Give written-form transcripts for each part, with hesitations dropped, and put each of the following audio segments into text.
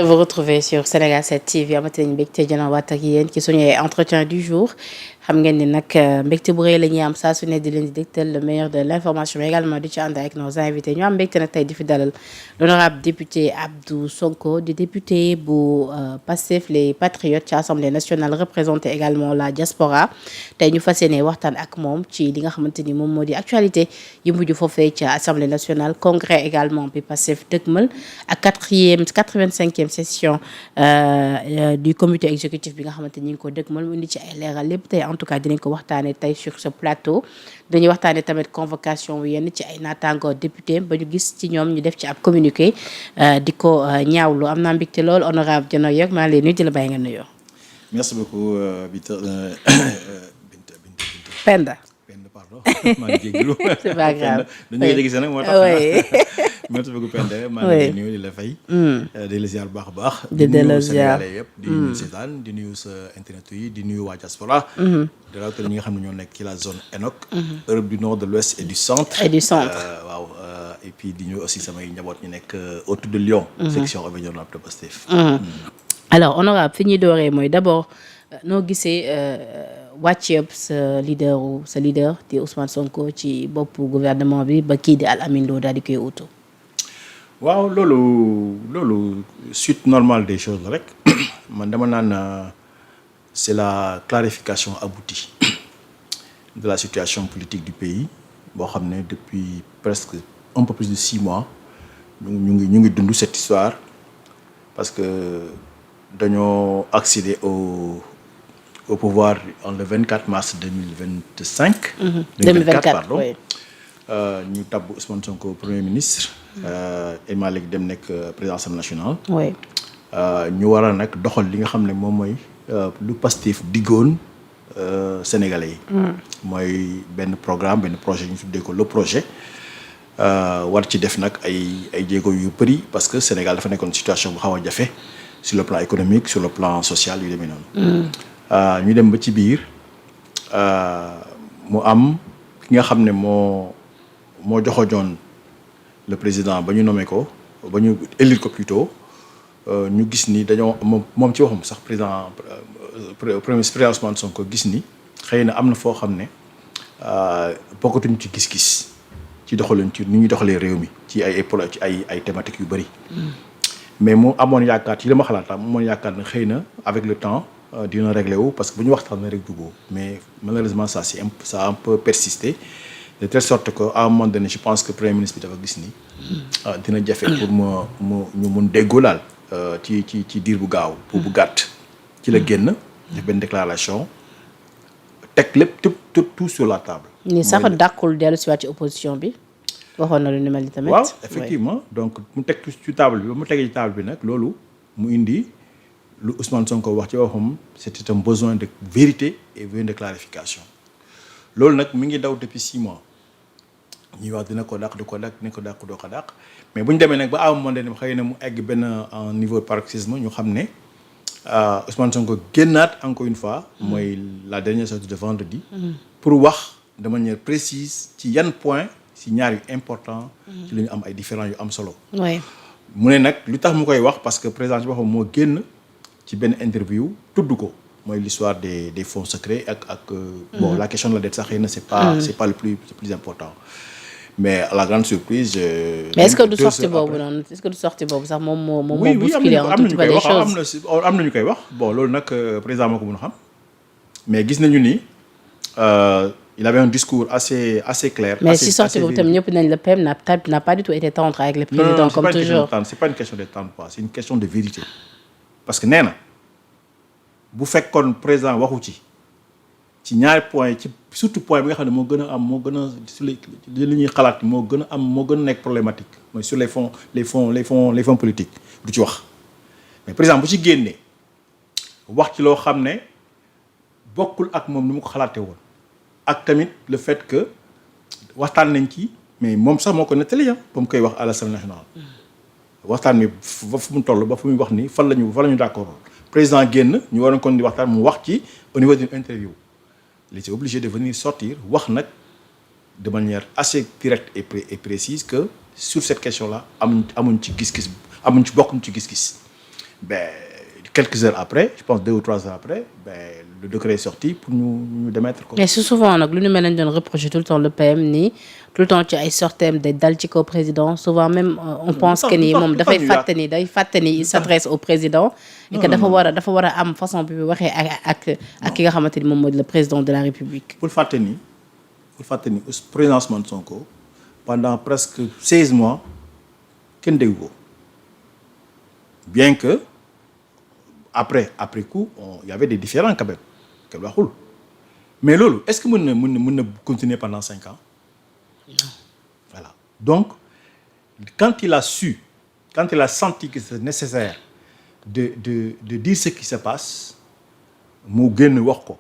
de vous retrouver sur Sénégal 7 TV amati nañu mbégte jënawaat ak yéen ci suñu entretien du jour xam ngeen ni nag mbégte bu rëy la ñuy am saa su ne di leen di dégtal le meilleur de l'information mais également di ci ànd avec nos invités ñu am mbégte nag tey di fi dalal l'honorable député Abdou Sonko di député bu Pastef les Patriotes ci Assemblée nationale représenté également la diaspora tey ñu fas yéene waxtaan ak moom ci li nga xamante ni moom moo di actualité yi mujj foofee ci Assemblée nationale congrès également bi Pastef dëgmal ak 85e session du comité exécutif bi nga xamante ni ñu ngi ko dëgmal mu indi ci ay leeral lépp tey en tout cas dinañ ko waxtaanee tey sur ce plateau dañuy waxtaanee tamit convocation yenn ci ay naataango député ba ñu gis ci ñoom ñu def ci ab communiqué di ko ñaawlu am naa mbégte lool honorable Dieno Yok maa ngi lay nuyu di la bàyyi nga nuyoo. merci beaucoup Penda. Pardon maa ngi jégalu. c'est pas grave dañu koy gis nag moo tax. merci beaucoup Penda maa ngi lay nuyu di la fay. di la ziar bu baax a baax. di la ziar Sénégalais yëpp di nuyu seetaan di nuyu sa internet yi di nuyu waa diaspora. di rawatina ñi nga xam ne ñoo nekk ci la zone ENOC. Europe du nord de l'ouest et du centre. waaw et puis di nuyu aussi samay njaboot ñu nekk autour de Lyon. section Auvergne-Rhône-Alpes de Pastef. alors honorable fi ñuy dooree mooy d'abord noo gisee. wàcceeb sa leader di Ousmane Sonko ci boppu gouvernement bi ba kii di Al Amine Lo daal di koy utu. waaw loolu suite normale des choses rek man dama naan c'est la clarification aboutie de la situation politique du pays boo xam ne depuis presque un peu plus de 6 mois ñu ngi dund cette histoire parce que dañoo accéder au pouvoir le 24 mars 2025. 2024 pardon. Oui. ñu tabb Ousmane Sonko premier ministre. El Malick dem nekk président Assemblée nationale. oui. ñu war a nag doxal li nga xam ne moom mooy lu Pastef diggoon Sénégalais yi. mooy benn programme benn projet ñu tuddee ko le projet. war ci def nag ay jéego yu bëri parce que Sénégal dafa nekkoon situation bu xaw a jafe sur le plan économique sur le plan social yu demee noonu. ñu dem ba ci biir mu am ki nga xam ne moo joxojoon le président ba ñu nommé ko ba ñu élire ko plutôt ñu gis ni dañoo moom ci waxam sax premier ministre Ousmane Sonko gis ni xëy na am na foo xam ne bokkatuñ ci gis-gis ci doxalin ci ni ñuy doxalee réew mi ci ay thématiques yu bëri. mais mu amoon yaakaar ci li ma xalaat mu amoon yaakaar ne xëy na avec le temps. dina réglé wu parce que bu ñu waxtaanee rek jubóo mais malheureusement ça a un peu persisté de telle sorte que à un moment donné je pense que premier ministre bi dafa gis ni dina jafe pour ñu mun déggoo daal ci diir bu gaaw bu gàtt ci la génn def benn déclaration teg lépp tout sur la table. ni sax dàqul dellu si waat ci opposition bi waxoon na lu ni mel ni tamit. waaw effectivement donc mu teg ci table bi ba mu tegee ci table bi nag loolu mu indi. lu Ousmane Sonko wax ci waxam c'était un besoin de vérité et besoin de clarification loolu nag mi ngi daw depuis 6 mois ñuy wax dina ko dàq doo ko dàq mais bu ñu demee nag ba à un moment donné xëy na mu egg benn en niveau de paroxysme ñu xam ne Ousmane Sonko génnaat encore une fois mooy la dernière sortie de vendredi pour wax de manière précise ci yan point ci ñaar yu important ci la ñu am ay différends yu am solo mu ne nag lu tax mu koy wax parce que président ci waxam moo génn ci benn interview tudd ko mooy l'histoire des fonds secrets ak bon la question de la dette sax xëy na c'est pas le plus important mais à la grande surprise. mais est-ce que du sorti boobu noonu est-ce que du sorti boobu sax moom moo bousculé un tout petit peu les choses am na ñu koy wax bon loolu nag président moo ko mën a xam mais gis nañu ni il avait un discours assez clair. mais si sorti boobu tamit ñëpp nañ le PM n'a pas du tout été tendre avec le président comme toujours. c'est pas une question de tendre pas c'est une question de vérité. parce que nee na bu fekkoon président waxu ci ñaari point ci surtout point bi nga xam ne moo gën a sur li ñuy xalaat moo gën a nekk problématique mooy sur les fonds politiques du ci wax mais président bu ci génnee wax ci loo xam ne bokkul ak moom ni mu ko xalaatee woon ak tamit le fait que waxtaan nañ ci mais moom sax moo ko nettali ba mu koy wax à l'Assemblée nationale waxtaan mi ba fu mu toll ba fu muy wax ni fan la ñu d'accord président génn ñu waroon kon di waxtaan mu wax ci au niveau d'une interview il était obligé de venir sortir wax nag de manière assez directe et précise que sur cette question là amuñ ci gis-gis bokkuñ ci gis-gis ben quelques heures après, je pense 2 ou 3 heures après, ben le décret est sorti pour ñu démettre ko. mais c'est souvent nag lu ñu mel lañ doon reprocher tout le temps le PM nii tout le temps ci ay sorteem day dal ci kaw président souvent même on pense que ni moom dafay fàtte ni il s'adresse au président et que dafa war a am façon bi waxee ak ki nga xamante ni moom mooy le président de la République. Pour fàtte ni président Ousmane Sonko pendant presque 16 mois kenn déggu ko bien que après coup il y avait des différends quand même kenn waxul mais loolu est-ce que mën na continuer pendant 5 ans. Non. Voilà donc quand il a senti que c'est nécessaire de dire ce qui se passe mu génn wax ko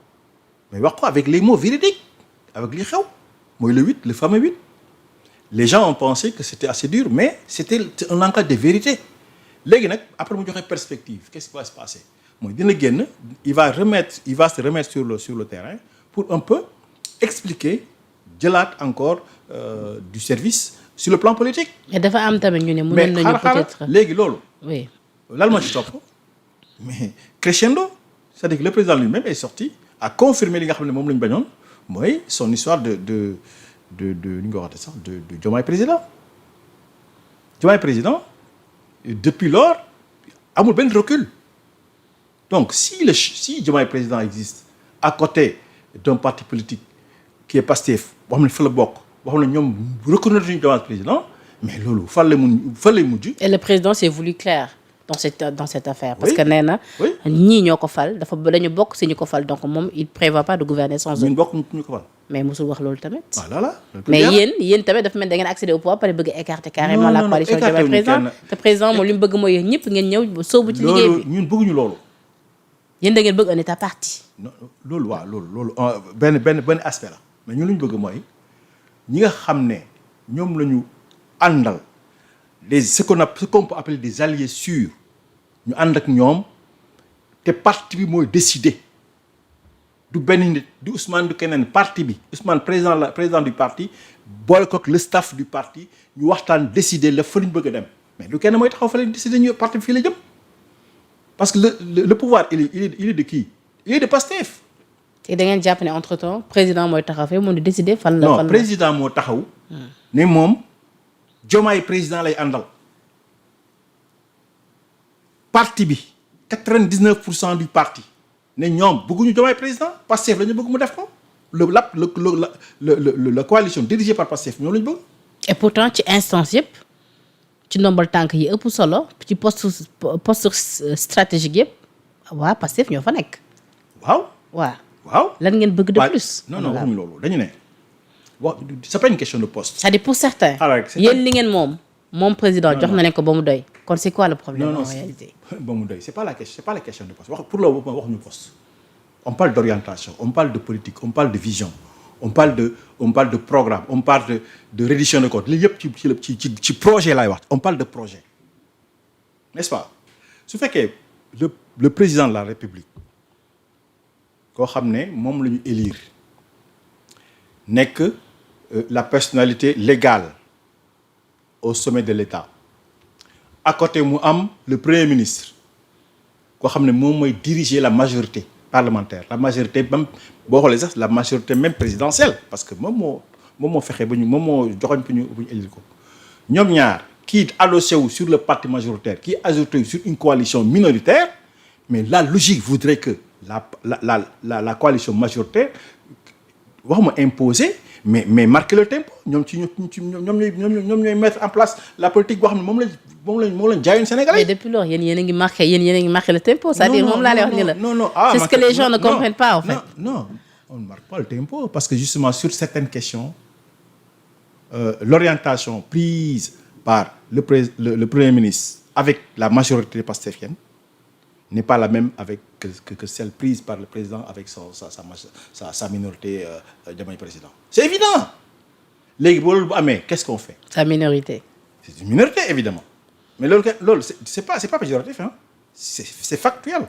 mais wax ko avec les mots véridiques avec li xew mooy le fameux 8 les gens ont pensé que c'était assez dur mais c'était un langage de vérité. léegi nag après mu joxe perspective qu'est-ce qui va se passer mooy dina génn il va se remettre sur le terrain pour un peu expliquer jëlaat encore du service sur le plan politique. mais dafa am tamit ñu ne mënoon nañu peut-être léegi loolu. oui lan moo ci topp mais crescendo c'est-à-dire que le président lui-même est sorti à confirmer li nga xam ne moom la ñu bañoon mooy son histoire de ni nga ko waxee sax de Diomaye président. Depuis lors amul benn recul donc si Diomaye président existe à côté d'un parti politique qui est Pastef boo xam ne fa la bokk boo xam ne ñoom reconnaître ñu Diomaye président mais loolu fan lay mujj. et le président s'est voulu clair dans cette affaire. parce que nee na. oui ñii ñoo ko fal dañu bokk si ñu ko fal donc moom il prévoit pas de gouverner sans eux. ñun bokk ñu ko fal. mais mosul wax loolu tamit. voilà mais yéen tamit dafa mel da ngeen accéder au pouvoir pare bëgg écarter carrément la coalition Diomaye président te président moom li mu bëgg mooy yéen ñëpp ngeen ñëw sóobu ci liggéey bi. ñun bëgguñu loolu. yéen da ngeen bëgg un état parti. non loolu waaw loolu benn aspect la mais ñun lu ñu bëgg mooy ñi nga xam ne ñoom la ñu àndal ce qu'on peut appeler des alliés sûrs ñu ànd ak ñoom te parti bi mooy décider. du benn nit du Ousmane du keneen parti bi Ousmane président du parti boole ko le staff du parti ñu waxtaan décider la fa ñu bëgg a dem mais du kenn mooy taxaw fa leen décider ñu parti bi fii la jëm parce que le pouvoir il est de qui il est de Pastef. te da ngeen jàpp ne entre temps président mooy taxaw fee moom di décider fan la. non président moo taxaw. ne moom Diomaye président lay àndal parti bi 99% du parti. ne ñoom bëgguñu Diomaye président Pastef la ñu bëgg mu def ko la coalition dirigée par Pastef ñoom la ñu bëgg. et pourtant ci instance yëpp ci ndombal tànk yi ëpp solo ci poste stratégique yëpp waa Pastef ñoo fa nekk. waaw. lan ngeen bëgg de plus. non waxuñu loolu dañu ne c'est pas une question de poste. c'est-à-dire pour certains. yéen li ngeen moom président jox na leen ko ba mu doy. kon c'est quoi le problème en réalité. ba mu doy c'est pas la question de poste pour loolu waxuñu poste. on parle d'orientation on parle de politique on parle de vision on parle de programme on parle de reddition de comptes li yëpp ci projet laay wax on parle de projet n'est-ce pas su fekkee le président de la République koo xam ne moom la ñu élire nekk la personnalité légale au sommet de l'État à côté mu am le premier ministre koo xam ne moom mooy diriger la majorité parlementaire la majorité même boo xoolee sax la majorité même présidentielle parce que moom moo fexe ba moom moo joxoñ bu ñu élire ko ñoom ñaar kii adossé wu sur le parti majoritaire kii adossé sur une coalition minoritaire mais la logique voudrait que la coalition majoritaire waxuma imposer mais marquer le tempo ñoom ñooy mettre en place la politique boo xam ne moom lañ jaayoon Sénégalais. mais depuis lors yéen a ngi marqué le tempo. c'est-à-dire moom laa lay wax ni la. non c'est ce que les gens ne comprennent pas en fait. non on ne marque pas le tempo parce que justement sur certaines questions l'orientation prise par le premier ministre avec la majorité pastefienne n'est pas la même avec que celle prise par le président avec sa minorité Diomaye président. C'est évident. léegi loolu bu amee qu'est-ce qu'on fait? Sa minorité. C'est une minorité évidemment. Mais loolu c'est pas péjoratif hein. C'est factuel.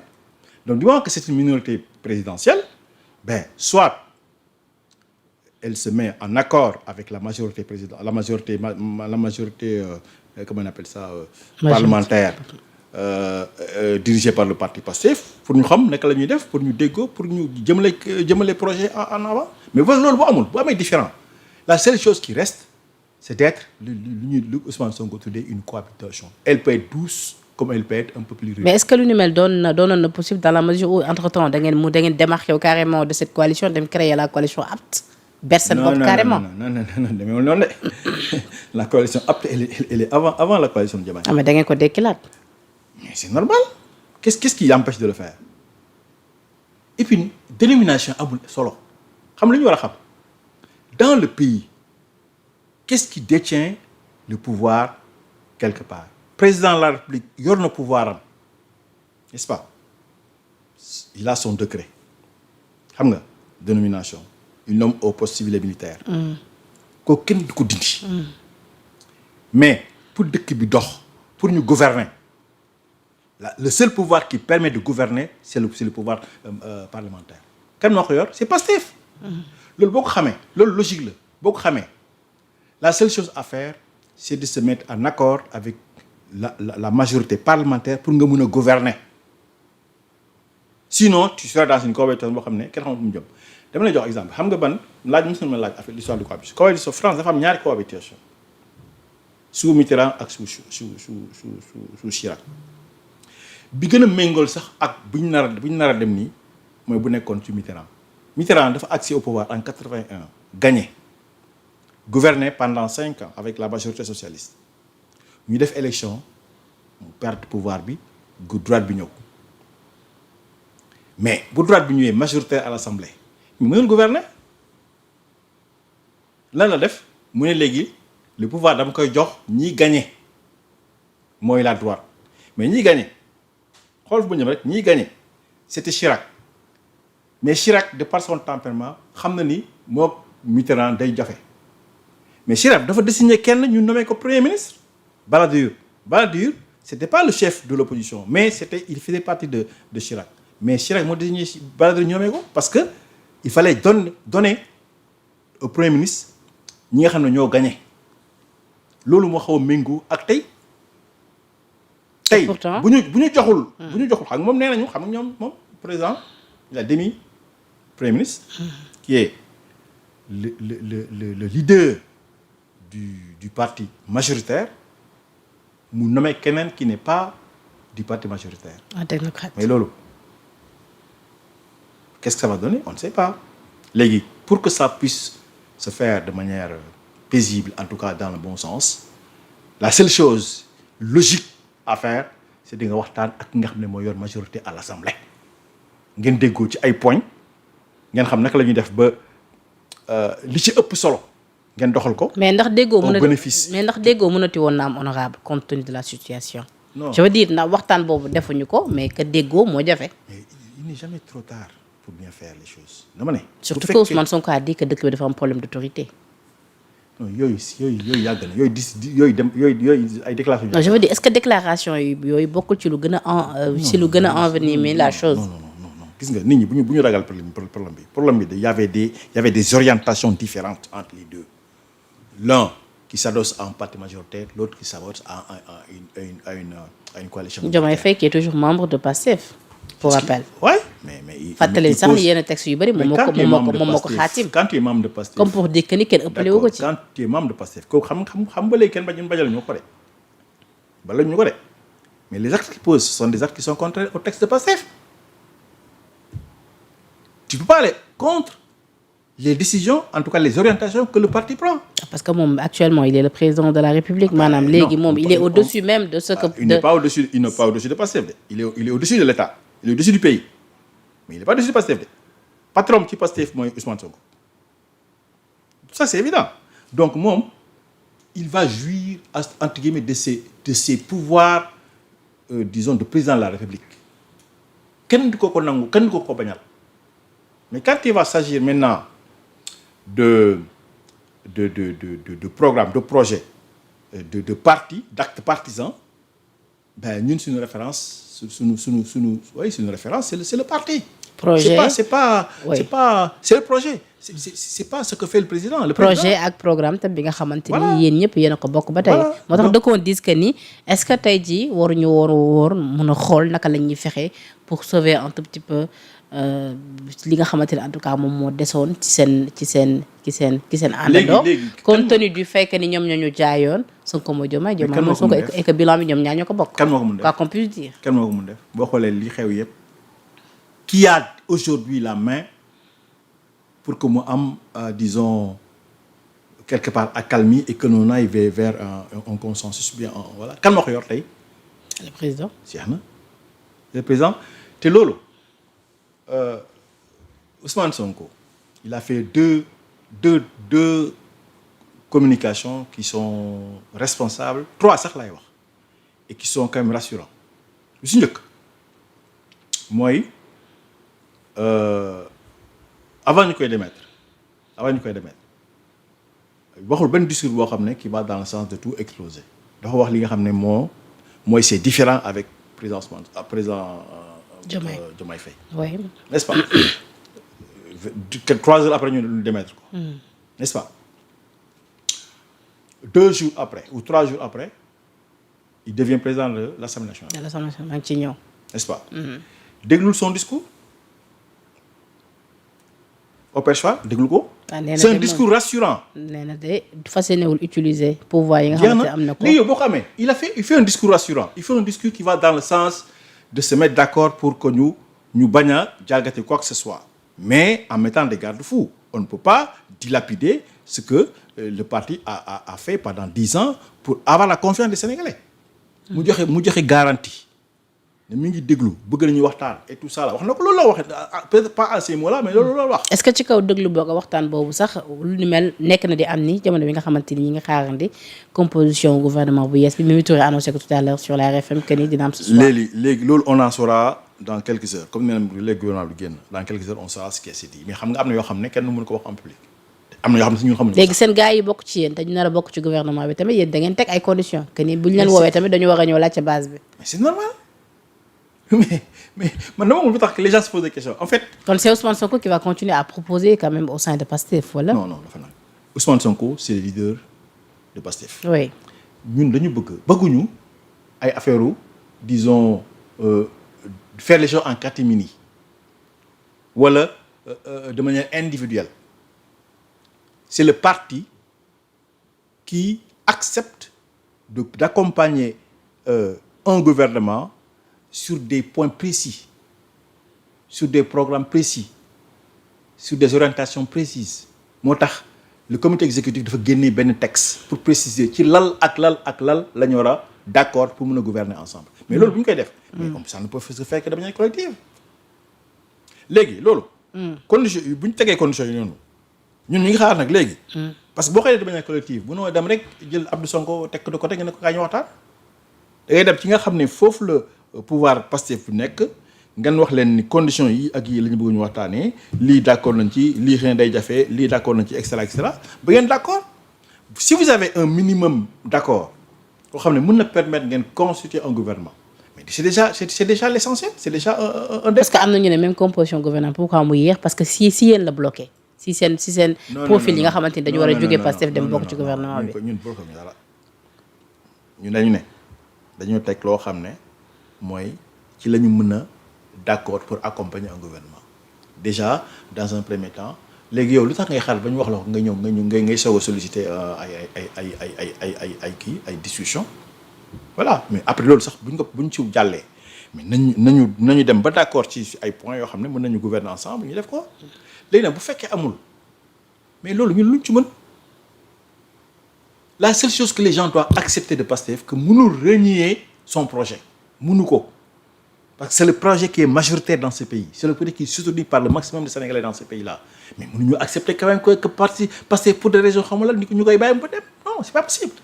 Donc du moment que c'est une minorité présidentielle, soit elle se met en accord avec la majorité comment on appelle ça parlementaire dirigé par le parti Pastef pour ñu xam naka la ñuy def pour ñu déggoo pour ñu jëmale projet en avant mais loolu bu amul bu amee différent la seule chose qui reste c'est d'être lu Ousmane Sonko tuddee une cohabitation elle peut être douce comme elle peut être un peu plus rude. Mais est-ce que lu ni mel doonoon na possible dans la mesure où entre-temps da ngeen démarqué carrément de cette coalition dem créer la coalition apte ber seen bopp carrément non demeewul noonu de la coalition apte elle est avant la coalition Diomaye. Ah mais da ngeen ko dekkilaat. Mais c'est normal qu'est-ce qui empêche de le faire et puis dénomination amul solo xam lu ñu war a xam dans le pays qu'est-ce qui détient le pouvoir quelque part président de la République yor na pouvoir am n'est-ce pas il a son décret xam nga dénomination il nomme au poste civil et militaire kooku kenn du ko dindi mais pour dëkk bi dox pour ñu gouverner le seul pouvoir qui permet de gouverner c'est le pouvoir parlementaire kan moo ko yor c'est Pastef loolu boo ko xamee loolu logique la boo ko xamee la seule chose à faire c'est de se mettre en accord avec la majorité parlementaire pour nga mën a gouverner sinon tu seras dans une cohabitation boo xam ne kenn xamul fu mu jëm dama lay jox exemple xam nga ban laaj mos na ma laaj affaire l'histoire du cohabitation France dafa am ñaari cohabitation sous Mitterrand ak sous Chirac bi gën a méngool sax ak bu ñu nar a dem nii mooy bu nekkoon ci Mitterrand dafa accès au pouvoir en 81 gagné gouverné pendant 5 ans avec la majorité socialiste ñu def élection mu perdre pouvoir bi droite bi ñëw mais bu droite bi ñëwee majoritaire à l'Assemblée ñu mënul gouverner lan la def mu ne léegi le pouvoir dama koy jox ñi gagné mooy la droite mais ñi gagné xool bu ñëm rek ñi gagné c'était Chirac mais Chirac de par son tempérament xam na ni moo Mitterrand day jafe mais Chirac dafa désigner kenn ñu nommé ko premier ministre Balladur c'était pas le chef de l'opposition mais il faisait partie de Chirac mais Chirac moo désigné Balladur ñu nommé ko parce que il fallait donner au premier ministre ñi nga xam ne ñoo gagné loolu moo xaw a méngoo ak tey bu ñu joxul xam nga moom nee nañu xam nga ñoom moom président il a démis premier ministre qui est le leader du parti majoritaire mu nommé keneen qui n'est pas du parti majoritaire. Un technocrate. Mais loolu qu'est-ce que ça va donner on ne sait pas léegi pour que ça puisse se faire de manière paisible en tout cas dans le bon sens la seule chose logique à faire c'est di nga waxtaan ak nga xam ne moo yor majorité à l'Assemblée ngeen déggoo ci ay points ngeen xam naka la ñuy def ba li ci ëpp solo ngeen doxal ko. mais ndax déggoo mën a bénéfice mais ndax déggoo mënati woon na am honorable compte tenu de la situation. non je veux dire ndax waxtaan boobu defuñu ko mais que déggoo moo jafe. mais il n'est jamais trop tard pour bien faire les choses dama ne. surtout que Ousmane Sonko a dit que dëkk bi dafa am problème d'autorité. non yooyu yàgg na yooyu ay déclaration. non je veux dire est-ce que déclaration yooyu bokkul ci lu gën a ci lu gën a envenimer la chose. non gis nga nit ñi bu ñu ragal problème bi y avait des orientations différentes entre les deux l'un qui s'adosse à un parti majoritaire l'autre qui s'adosse à une coalition. Diomaye Faye qui est toujours membre de Pastef pour rappel. ouais mais fàttali sax ni yenn texte yu bëri moom moo ko xaatim. quand tu es membre de Pastef comme pour dire que ni kenn ëppale wu ko ci. quand tu es membre de Pastef kooku xam ba léegi kenn bajal ñu ko de bala ñu ko de mais les actes qu'ils posent ce sont des actes qui sont contraires au texte de Pastef. Tu peux pas aller contre les décisions, en tout cas les orientations que le parti prend. Parce que moom actuellement il est le président de la République maanaam léegi moom il est au-dessus même de ce que. Il n'est pas au-dessus de Pastef de. Il est au-dessus de l'État. Il est au-dessus du pays. Mais il n'est pas au-dessus de Pastef de. Patron ci Pastef mooy Ousmane Sonko. Ça c'est évident. Donc moom il va jouir entre guillemets de ses pouvoirs disons de président de la République. Kenn du ko nangu kenn du ko bañal. Mais quand il va s'agir maintenant de programme, de projet, de parti, d'actes partisans, ben ñun suñu référence suñu référence c'est le parti. projet c'est le projet. C'est pas ce que fait le président. Le projet ak programme tam bi nga xamante ni yéen ñëpp yéen a ko bokk ba tey. moo tax dëkkoon dis que ni est-ce que tey jii waruñu woor mun a xool naka la ñuy fexe pour sauver un tout petit peu li nga xamante ne en tout cas moom moo desoon ci seen àndandoo. compte tenu du fait que ni ñoom ñoo ñu jaayoon Sonko moo Diomaye moom Sonko et que bilan bi ñoom ñaar ñoo ko bokk. kan moo ko mun def quoi qu'on puisse dire. kan moo ko mun def boo xoolee li xew yëpp qui a aujourd'hui la main pour que mu am disons quelque part accalmie et que l'on aille vers un consensus bien voilà kan moo ko yor tey. le président. jeex na le président te loolu Ousmane Sonko il a fait deux communications qui sont responsables 3 sax lay wax et qui sont quand même rassurants lu si njëkk mooy avant ñu koy démettre waxul benn discours boo xam ne qui va dans le sens de tout exploser dafa wax li nga xam ne mooy c'est différent avec président Diomaye Faye. Oui. N'est-ce pas? 3 heures après ñu démettre ko. N'est-ce pas? 2 jours après ou 3 jours après il devient président de l'Assemblée nationale. de l'Assemblée nationale maa ngi ci ñëw. N'est-ce pas? déglul son discours. au perchoir déglu ko. c'est un discours rassurant. nee na de fas yéenewul utiliser pouvoir yi nga xamante am na ko. léegi yow boo xamee il fait un discours rassurant il fait un discours qui va dans le sens de se mettre d'accord pour que ñu bañ a jalgati quoi que ce soit mais en mettant des garde-fous. On ne peut pas dilapider ce que le parti a fait pendant 10 ans pour avoir la confiance des Sénégalais. mu joxe garantie ne mi ngi déglu bëgg nañu waxtaan et tout ça la wax na ko loolu la waxee peut-être pas à ces mots-là mais loolu la wax. est-ce que ci kaw déglu boo ko waxtaan boobu sax lu ni mel nekk na di am ni jamono bi nga xamante ni ñi nga xaarandi composition gouvernement bu yees bi Mimi Touré annoncé ko tout à l'heure sur la RFM que ni dina am ce soir. léegi loolu on en saura dans quelques heures comme nee na léegi gouvernement bi génn dans quelques heures on saura ce qui s'est dit mais xam nga am na yoo xam ne kenn mënu ko wax en public. am na yoo xam ne si ñun xamuñu. léegi seen gars yi bokk ci yéen te ñu nar a bokk ci gouvernement bi tamit yéen da ngeen teg ay conditions que ni buñ leen woowee tamit dañu war a ñëw laaj ca base bi. mais c'est normal mais man dama mën lu tax que les gens se posent des questions en fait. kon c'est Ousmane Sonko qui va continuer à proposer quand même au sein de Pastef wala. non dafa nag Ousmane Sonko c'est le leader de Pastef. oui ñun dañu bëgguñu ay affaire disons faire les choses en catimini wala de manière individuelle. C'est le parti qui accepte d'accompagner un gouvernement sur des points précis, sur des programmes précis, sur des orientations précises. moo tax le comité exécutif dafa génne benn texte pour préciser ci lal ak lal la ñu war a d'accord pour mën a gouverner ensemble. mais loolu bu ñu koy def. mais ça ne peut se faire que de manière collective. léegi loolu. condition bu ñu tegee conditions yi noonu. ñun ñu ngi xaar nag léegi. parce que boo xoolee de manière collective bu noo dem rek jël Abdou Sonko teg ko de côté nga ne ko kaa ñu waxtaan. da ngay dem ci nga xam ne foofu la pouvoir Pastef fu nekk ngeen wax leen ni conditions yi ak yi la ñu bëgg ñu waxtaanee lii d'accord nañ ci lii xëy na day jafe lii d'accord nañ ci et cetera ba ngeen d'accord. si vous avez un minimum d'accord boo xam ne mën na permettre ngeen constituer un gouvernement mais c'est déjà l'essentiel c'est déjà un parce que am na ñu ne même composition gouvernement pourquoi mu yéex parce que si yéen la bloqué. si seen profil yi nga xamante ni dañu war a jógee Pastef dem bokk ci gouvernement bi. ñun bloqué ñu dara ñun dañu ne dañoo teg loo xam ne mooy ci la ñu mën a d'accord pour accompagner un gouvernement déjà dans un premier temps léegi yow lu tax ngay xaar ba ñu wax la ko nga ñëw ngay soog a solliciter ay discussion voilà mais après loolu sax buñ ci jàllee mais nañu dem ba d'accord ci ay points yoo xam ne mën nañu gouverner ensemble ñu def ko. léegi nag bu fekkee amul mais loolu ñun luñ ci mën la seule chose que les gens doivent accepter de Pastef que mënul renier son projet mënu ko parce que c'est le projet qui est majoritaire dans ce pays c'est le projet qui est soutenu par le maximum de Sénégalais dans ce pays là mais mënuñu accepter quand même que parti Pastef pour des raisons xam nga la ñu koy bàyyi mu dem non c'est pas possible.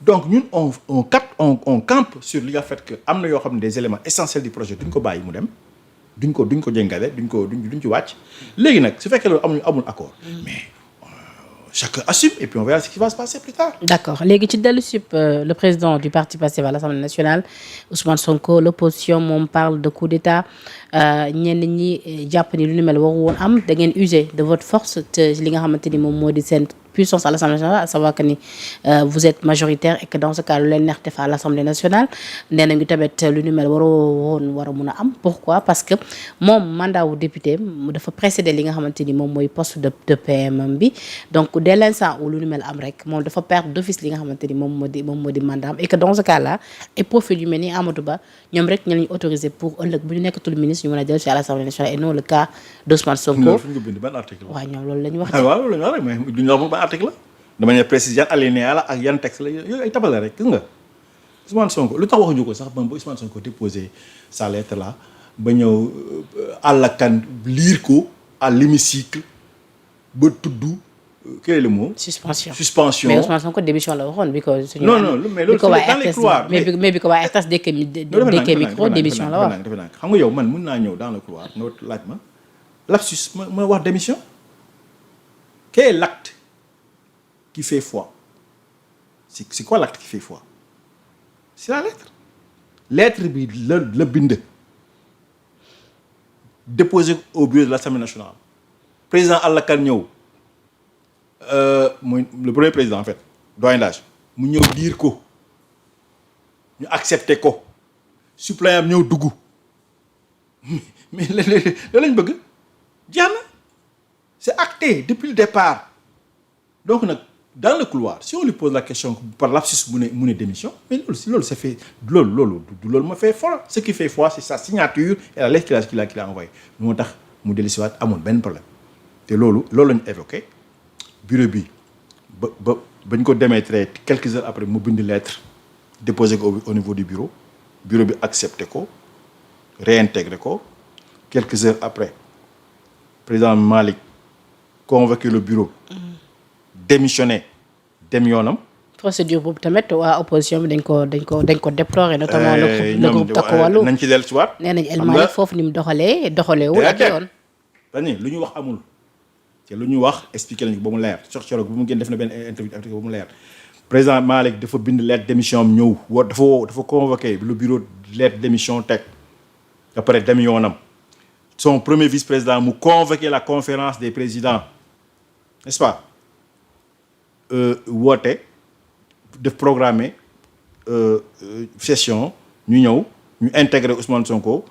donc ñun on campe sur li nga fait que am na yoo xam ne des éléments essentiels du projet duñ ko bàyyi mu dem. duñ ko jëngale duñ ci wàcc léegi nag su fekkee loolu amul accord mais chacun assume et puis on verra ce qui va se passer plus tard. D'accord léegi ci dellu si le président du parti Pastef à l'Assemblée nationale Ousmane Sonko l'opposition moom parle de coup d'état ñenn ñi jàpp ni lu ni mel waru woon am da ngeen user de votre force te li nga xamante ni moom moo di seen puissance à l'Assemblée nationale à savoir que ni vous êtes majoritaire et que dans ce cas lu leen neex def à l'Assemblée nationale nee nañu tamit lu ni mel waroo woon war a mun a am pourquoi parce que moom mandat wu député mu dafa précéder li nga xamante ni moom mooy poste de PM bi donc dès l'instant où lu ni mel am rek moom dafa perdre d'office li nga xamante ni moom moo di mandat am et que dans ce cas là et profil yu mel ni Amadou Ba ñoom rek ñu lañu autorisé pour ëllëg bu ñu nekkatul ministre ñu mën a jël ci à l'Assemblée nationale et non le cas d'Ousmane Sonko. loolu fu ñu ko bind ban article waaw ñoom loolu la ñu wax. waaw loolu la ñu wax rek mais duñu wax ban article la de manière précise yan alinéa la ak yan texte la yooyu ay tabale rek gis nga Ousmane Sonko lu tax waxuñu ko sax ba Ousmane Sonko déposé sa lettre là ba ñëw àllakan lire ko à l'hémicycle ba tudd quel est le mot. suspension mais Ousmane Sonko démission la waxoon bi ko. non mais loolu c'est dans les couloirs mais bi ko waa RTS dékkee micro démission la wax. defe naa xam nga yow man mën naa ñëw dans le couloir nga laaj ma lapsus ma wax démission. Quel est l'acte qui fait foi? C'est quoi l'acte qui fait foi? C'est la lettre. Lettre bi la bind déposé au bureau de l'Assemblée nationale. Président Alla Kane ñëw mooy le premier président en fait doyen d'âge mu ñëw lire ko ñu accepté ko suppléant am ñëw dugg mais loolu lañ bëgg jeex na c'est acté depuis le départ donc nag dans le couloir si on lui pose la question par lapsus mu ne démission mais loolu c'est fait loolu ma fait foi ce qui fait foi c'est sa signature et la lettre qu'il a envoyé moo tax mu dellusiwaat amul benn problème te loolu la ñu évoqué bureau bi bañ ko démettre quelques heures après mu bind lettre déposé ko au niveau du bureau bi accepté ko réintégré ko quelques heures après président Malick convoqué le bureau démissionné dem yoonam. procédure boobu tamit waa opposition bi dañ ko déplorer notamment le groupe Takku Wallu nañ ci dellusiwaat. nee nañ El Malick foofu ni mu doxaleewul ak yoon. dañu lu ñu wax amul te lu ñu wax expliqué nañu ko ba mu leer sox-coroog bu mu génn def na benn interview ba mu leer président Malick dafa bind lettre démission am ñëw dafa convoqué le bureau lettre démission teg après dem yoonam son premier vice-président mu convoqué la conférence des présidents n'est-ce pas woote def programmer session ñu ñëw ñu intégrer Ousmane Sonko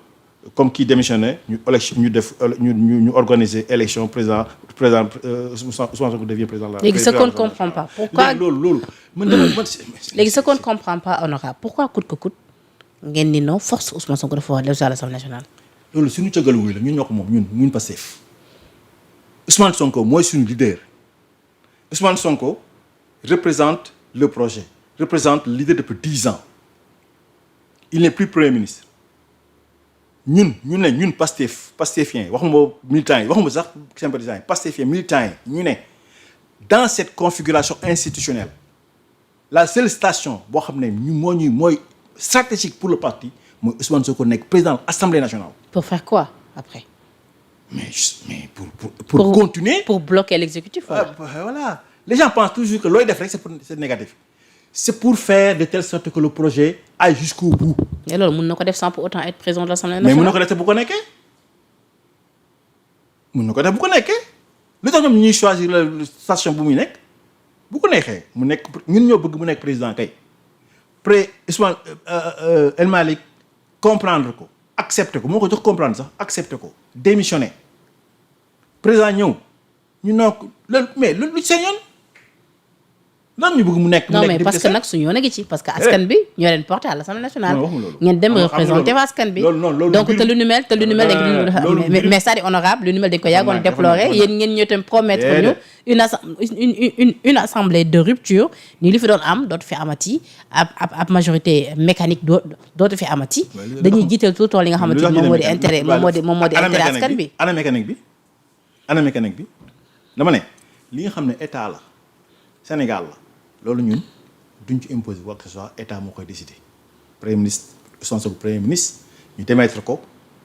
comme qui démissionné ñu élection ñu organiser élection président Ousmane Sonko devient président de la léegi ce qu'on ne comprend pas pourquoi loolu léegi ce qu'on ne comprend pas honorable pourquoi coûte que coûte ngeen ni non force Ousmane Sonko dafa war a à l'Assemblée nationale. loolu suñu cëggal wuy la ñun ñoo ko moom ñun Pastef Ousmane Sonko mooy suñu leader Ousmane Sonko représente le projet représente le leader depuis 10 ans il n'est plus premier ministre ñun Pastefien waxuma militants yi waxuma sax sympathisants yi Pastefien militants yi ñu ne dans cette configuration institutionnelle la seule station boo xam ne mooy stratégique pour le parti mooy Ousmane Sonko nekk président de l'Assemblée nationale. Pour faire quoi après? mais pour continuer. Pour bloquer l'exécutif. Voilà. Les gens pensent toujours que looy def rek c'est négatif. C'est pour faire de telle sorte que le projet aille jusqu'au bout. Et loolu mën na ko def sans pour autant être président de l'Assemblée nationale. mais mën na ko def bu ko nekkee. lu tax ñoom ñuy choisir la station bu muy nekk bu ko neexee mu nekk ñun ñoo bëgg mu nekk président kay. Ousmane El Malick comprendre ko accepter ko moo ko jox comprendre sax accepter ko démissionner président ñëw ñu noo ko loolu mais lu seen yoon lan ñu bëgg mu nekk. non mais parce que nag suñu yoon a ngi ci parce que askan bi ñoo leen porté à l'Assemblée nationale. ngeen dem représenter askan bi. donc te lu nu mel mais c'est-à-dire honorable lu nu mel dañ ko yàggoon déplorer yéen ngeen ñëw tam promettre ñu une assemblée de rupture ni li fi doon am dootu fi amati ab majorité mécanique dootu fi amati. dañuy jiital tout le temps li nga xamante ni moom moo di intérêt intérêt askan bi. ana mécanique bi dama ne li nga xam ne état la Sénégal la loolu ñun duñ ci imposer quoi que ce soit état moo koy décider premier ministre Sonko premier ministre ñu démettre ko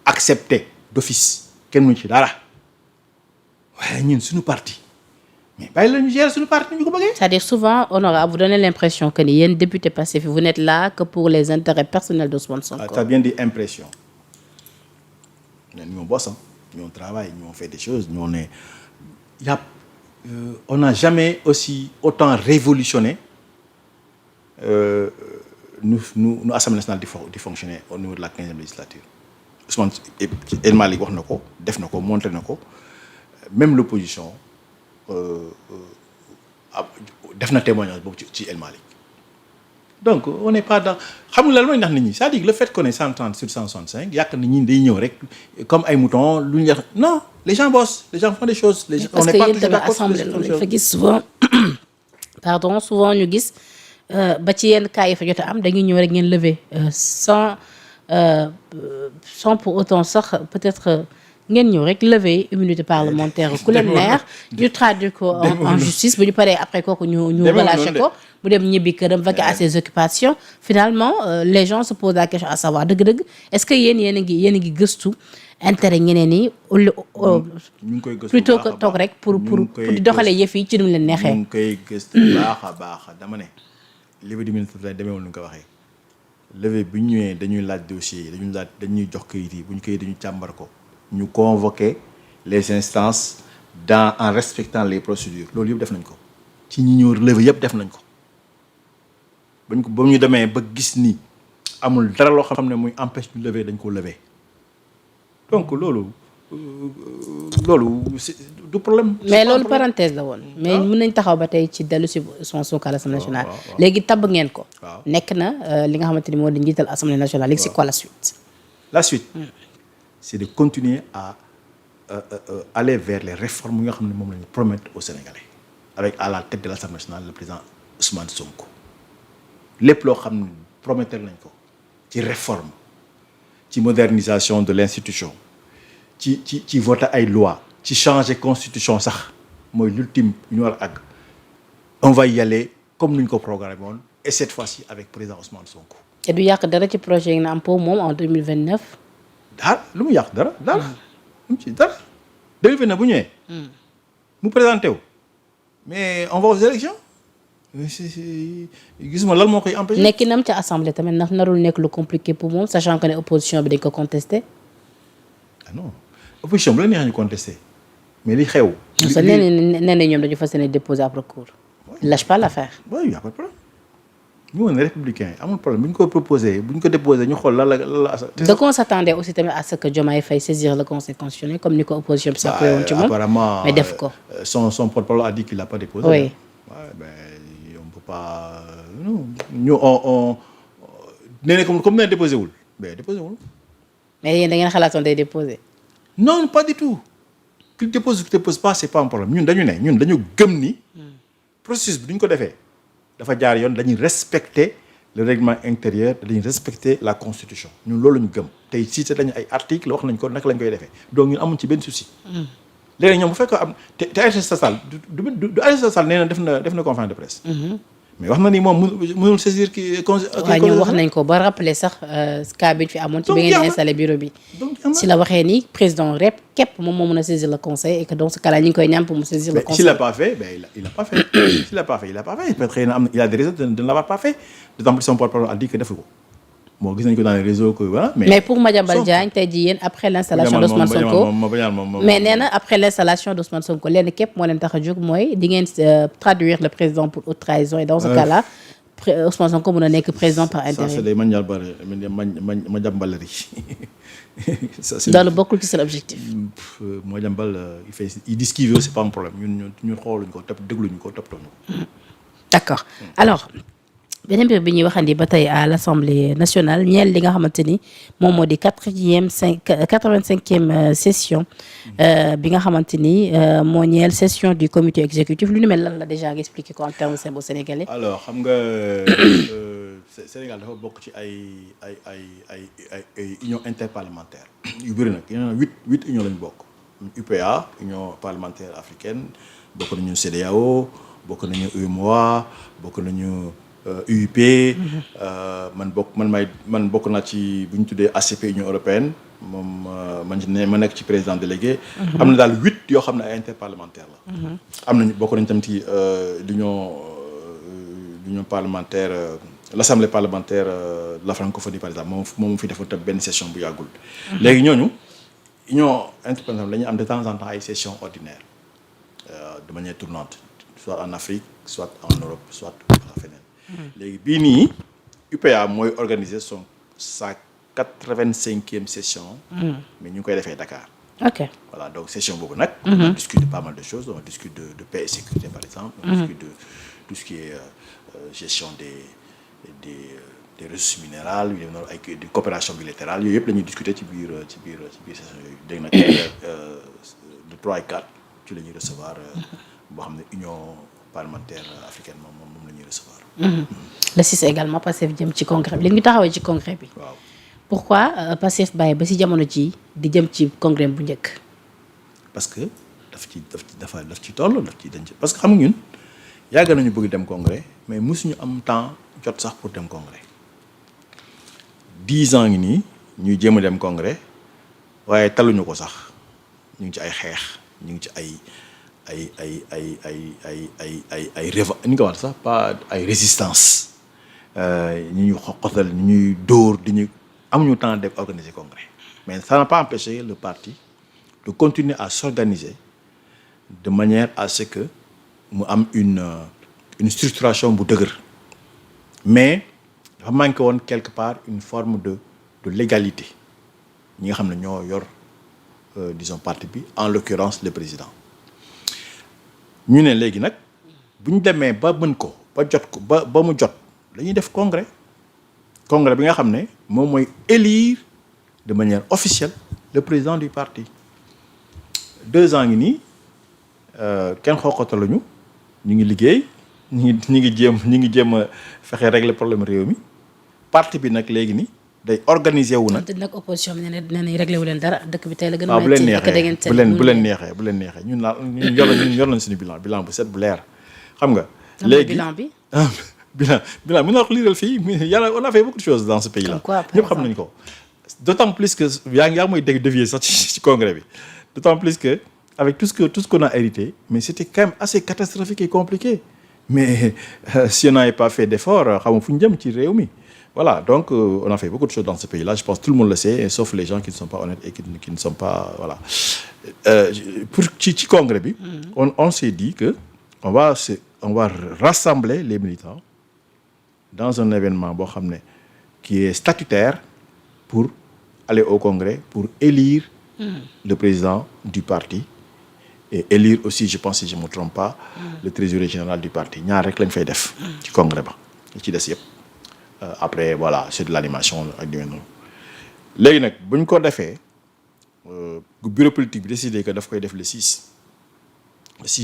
accepter d'office kenn mënu ci dara waaye ñun suñu parti mais bàyyi la ñu gérer suñu parti ñu ko bëggee. c'est-à-dire souvent honorable vous donnez l'impression que ni yéen député Pastef vous n'êtes là que pour les intérêts personnels d'Ousmane Sonko. Tu as bien dit impression. Nous on bosse, nous on travaille, nous on fait des choses, nous on est. On n'a jamais aussi autant révolutionné nous Assemblée nationale di fonctionner au niveau de la 15e législature. Ousmane El Malick wax na ko def na ko montré na ko même l'opposition def na témoignage boobu ci El Malick. Donc on n'est pas dans xam nga lan mooy ndax nit ñi c'est-à-dire le fait qu'on est 130 sur 165 yàq nit ñi day ñëw rek comme ay moutons lu ñu non les gens bossent les gens font des choses. On n'est pas toujours d'accord sur les choses. parce que gis souvent pardon souvent ñu gis ba ci yenn cas yi fa jot a am dañuy ñëw rek ngeen lever sans pour autant sax peut-être ngeen ñëw rek lever immunité parlementaire ku leen neex ñu traduire ko en justice bu ñu paree après kooku ñu relâché ko mu dem ñibbi këram vaquer à ses occupations finalement les gens se posent la question à savoir dëgg-dëgg est-ce que yéen a ngi gëstu intérêt ñeneen ñi plutôt que toog rek pour di doxalee yëf yi ci nu mu leen neexee. ñu ngi koy gëstu baax a baax dama ne levée d'immunité demeewul nu nga ko waxee levée bi ñu ñëwee dañuy laaj dossier dañuy jox kayit yi bu ñu kayit dañu càmbar ko ñu convoquer les instances en respectant les procédures loolu yëpp def nañ ko ci ñi ñëw lever yëpp def nañ ko ba ñu demee ba gis ni amul dara loo xam ne muy empêche ñu lever dañ ko lever donc loolu du problème. mais loolu parenthèse la woon. mais mën nañ taxaw ba tey ci dellu si Ousmane Sonko à l'Assemblée nationale. léegi tabb ngeen ko. nekk na li nga xamante ni moo di njiital Assemblée nationale léegi c'est quoi la suite. la suite. c'est de continuer à aller vers les réformes yi nga xam ne moom la ñu promettre aux Sénégalais avec à la tête de l'Assemblée nationale le président Ousmane Sonko lépp loo xam ne promettre nañ ko ci réforme ci modernisation de l'institution ci voter ay loi ci changer constitution sax mooy l'ultime ñu war a àgg on va y aller comme ni ñu ko programmé woon et cette fois-ci avec président Ousmane Sonko. te du yàq dara ci projet yi na am pour moom en 2029. dara lu mu yàq dara lu mu ci dara 2029 bu ñëwee. mu présenté wu mais on va aux élections gisuma lan moo koy empêcher. nekkinam ca assemblée tamit ndax narul nekk lu compliqué pour moom sachant que ne opposition bi dañ ko contesté. ah non opposition bu la neexee ñu contesté mais li xew. nee na ñoom dañu fas yéene déposer ab recours. lâche pas l'affaire. oui y a pas de problème. ñu woon ne républicain amul problème bu ñu ko proposé bu ñu ko déposé ñu xool lan la. donc on s'attendait aussi tamit à ce que Diomaye Faye saisir le conseil constitutionnel comme ni ko opposition bi sàppee woon ci moom. apparemment mais def ko. son porte-parole a dit qu'il l'a pas déposé. oui. ouais, ben on peut pas ñu on nee na comme nee na déposé wul mais déposé wul. mais yéen da ngeen xalaatoon day déposé. non pas du tout. qu'il dépose ou qu'il dépose pas c'est pas un problème ñun dañu gëm ni. processus bi duñ ko defee. dafa jaar yoon dañuy respecter le règlement intérieur dañuy respecter la constitution ñun loolu ñu gëm tey cité dañu ay articles wax nañ ko naka lañ koy defee donc ñun amuñ ci benn souci. léegi ñoom bu fekkee am te Aïssata Tall du Aïssata Tall nee na def na conférence de presse. mais wax na ni moom mënul saisir kii. waaw ñun wax nañ ko ba rappeler sax cas bi ñu fi amoon. ci bi ngeen di installé bureau bi. si la waxee ni président rep képp moom moo mën a saisir le conseil et que dans ce cas là ñu ngi koy ñaan pour mu saisir le conseil. s'il l'a pas fait il l'a pas fait. s'il l'a pas fait peut-être xëy na il a des raisons de ne l'avoir pas fait d'autant plus son porte-parole a dit que defu ko bon gis nañ ko dans les réseaux que voilà. mais pour Madiambal Diagne tey jii yéen après l'installation d'Ousmane Sonko mais nee na après l'installation d'Ousmane Sonko lenn képp moo leen tax a jóg mooy di ngeen traduire le président pour haute trahison et dans ce cas là Ousmane Sonko mën a nekk président par intérim. ça c'est des Madiambaleries. loolu bokkul ci seen objectif. Madiambal il dit ce qu'il veut c'est pas un problème ñun xooluñ ko dégluñu ko toppatoo. d'accord alors. beneen mbir bi ñuy waxandi ba tey à l'Assemblée nationale ñeel li nga xamante ni moom moo di 85e session bi nga xamante ni moo ñeel session du comité exécutif lu ni mel lan la déjà nga expliqué ko en termes symbole sénégalais. alors xam nga Sénégal dafa bokk ci ay union interparlementaire yu bëri nag yeneen huit union lañu bokk UPA union parlementaire africaine bokk nañu CEDEAO bokk nañu UEMOA bokk nañu UIP man bokk naa ci bu ñu tuddee ACP Union européenne moom ma nekk ci président délégué. am na daal 8 yoo xam ne ay interparlementaire la. am nañu bokk nañ tam ci l'union parlementaire l'assemblée parlementaire de la francophonie par exemple moom fi defoon tam benn session bu yàggul. léegi ñooñu union interparlementaire dañuy am de temps en temps ay sessions ordinaires de manière tournante soit en Afrique soit en Europe soit feneen. léegi bii nii UPA mooy organiser sa 85e session. mais ñu ngi koy defee Dakar. ok voilà donc session boobu nag. on discute de pas mal de choses on discute de paix et sécurité par exemple. on discute de tout ce qui est gestion des ressources minérales yu noonu ay de coopération bilatérale yooyu yëpp la ñuy discuter ci biir session yooyu dégg nag de 3 et 4 ci la ñuy recevoir boo xam ne union parlementaire africaine moom la ñuy recevoir. le 6 également Pastef jëm ci congrès bi li ngi taxawee ci congrès bi. waaw pourquoi Pastef bàyyi ba si jamono ji di jëm ci congrès bu njëkk. parce que daf ci toll parce que xam nga ñun yàgg nañu bëgg dem congrès mais mosuñu am temps jot sax pour dem congrès 10 ans ngi nii ñuy jéem a dem congrès waaye taluñu ko sax ñu ngi ci ay xeex ñu ngi ci ay ni nga wax sax pas ay résistance ñu ñuy xoqatal ñu ñuy dóor di ñu amuñu temps de organiser congrès mais ça n'a pas empêché le parti de continuer à s'organiser de manière à ce que mu am une structuration bu dëgër mais dafa manqué woon quelque part une forme de légalité ñi nga xam ne ñoo yor disons parti bi en l'occurrence le président ñu ne léegi nag bu ñu demee ba mën ko ba jot ko ba mu jot dañuy def congrès bi nga xam ne moom mooy élire de manière officielle le président du parti 2 ans ngi nii kenn xoqataluñu ñu ngi liggéey ñu ngi jéem a fexe régler problème réew mi parti bi nag léegi ni day organiser wu nag. nag opposition bi nee nañ réglé wu leen dara dëkk bi tey la gën a. waaw bu leen neexee bu leen neexee ñun yor nañ suñu bilan bu set bu leer xam nga. léegi bilan bi. bilan mën naa wax liiral fii yàlla on a fait beaucoup de choses dans ce pays là. ñëpp xam nañ ko. d'autant plus que yaa ngi may dégg dévier sax ci congrès bi d'autant plus que avec tout ce qu'on a hérité mais c'était quand même assez catastrophique et compliqué mais si on n'avait pas fait d'efforts xam nga fu ñu jëm ci réew mi. Voilà, donc on a fait beaucoup de choses dans ce pays-là. Je pense que tout le monde le sait, sauf les gens qui ne sont pas honnêtes et qui ne sont pas... Voilà. Pour ci congrès bi, on s'est dit que on va rassembler les militants dans un événement boo xam ne qui est statutaire pour aller au congrès, pour élire le président du parti et élire aussi, je pense, si je ne me trompe pas, le trésorier général du parti. ñaar rek lañ fay def ci congrès ba ci des yëpp. Après voilà c'est de l'animation ak yu mel noonu léegi nag bu ñu ko defee bureau politique bi décidé que daf koy def le 6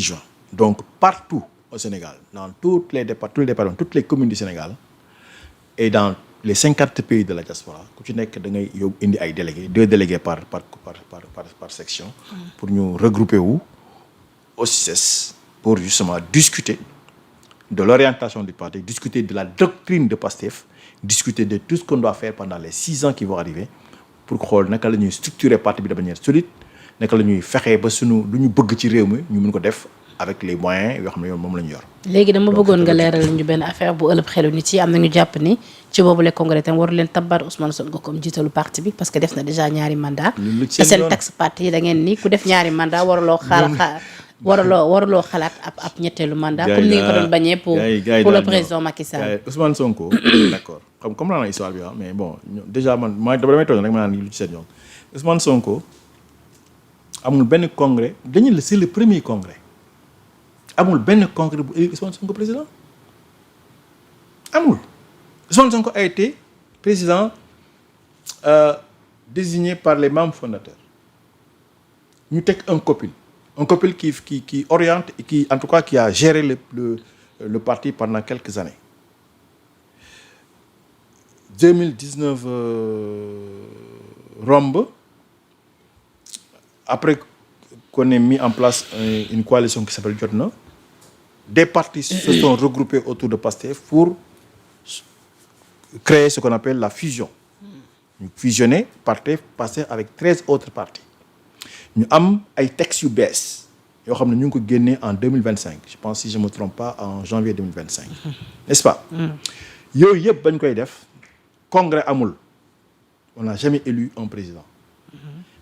juin donc partout au Sénégal dans tous les départements toutes les communes du Sénégal et dans les 50 pays de la diaspora ku ci nekk da ngay yóbbu indi ay délégués 2 délégués par section pour ñu regrouper wu au CICES pour justement discuter de l'orientation du parti, discuter de la doctrine de Pastef, discuter de tout ce qu'on doit faire pendant les 6 ans qui vont arriver pour xool naka la ñuy structurer parti bi de manière solide naka la ñuy fexee ba sunu lu ñu bëgg ci réew mi ñu mën ko def avec les moyens yoo xam ne yow moom la ñu yor. léegi dama bëggoon nga leeral ñu benn affaire bu ëllëg xelu nit yi am na ñu jàpp ni ci boobu le congrès tam waru leen tabbaat Ousmane Sonko comme jiitalu parti bi parce que def na déjà ñaari mandat te seen taxe parti yi da ngeen ni ku def ñaari mandat waruloo xalaat ab ñetteelu mandat comme ni nga ko doon bañee pour le président Macky Sall. Ousmane Sonko d'accord comme naa histoire bi mais bon déjà man damay toog rek ma naan lu ci seen yoon Ousmane Sonko amul benn congrès c'est le premier congrès amul benn congrès bu élu Ousmane Sonko président amul Ousmane Sonko a été président désigné par les membres fondateurs ñu teg un copil qui oriente et qui en tout cas qui a géré le parti pendant quelques années 2019 romb après qu'on ait mis en place une coalition qui s'appelle Jotna des partis se sont regroupés autour de Pastef pour créer ce qu'on appelle la fusion ñu fusionné parti Pastef avec 13 autres partis ñu am ay textes yu bees yoo xam ne ñu ngi ko génnee en 2025 je pense si je me trompe pas en janvier 2025 n'est-ce pas yooyu yëpp bañ koy def congrès amul on n'a jamais élu un président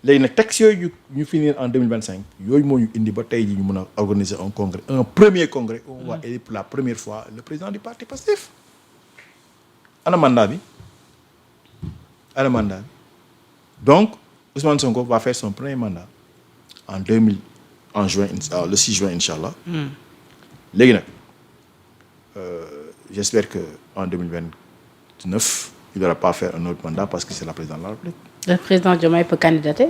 léegi nag textes yooyu ñu finir en 2025 yooyu moo ñu indi ba tey jii ñu mën a organiser un congrès un premier congrès où on va élire pour la première fois le président du parti Pastef ana mandat bi donc Ousmane Sonko va faire son premier mandat en juin le 6 juin inchallah léegi nag j'espère que en 2029 il n'aura pas faire un autre mandat parce que c'est la présidente de la République. Le président Diomaye peut candidater?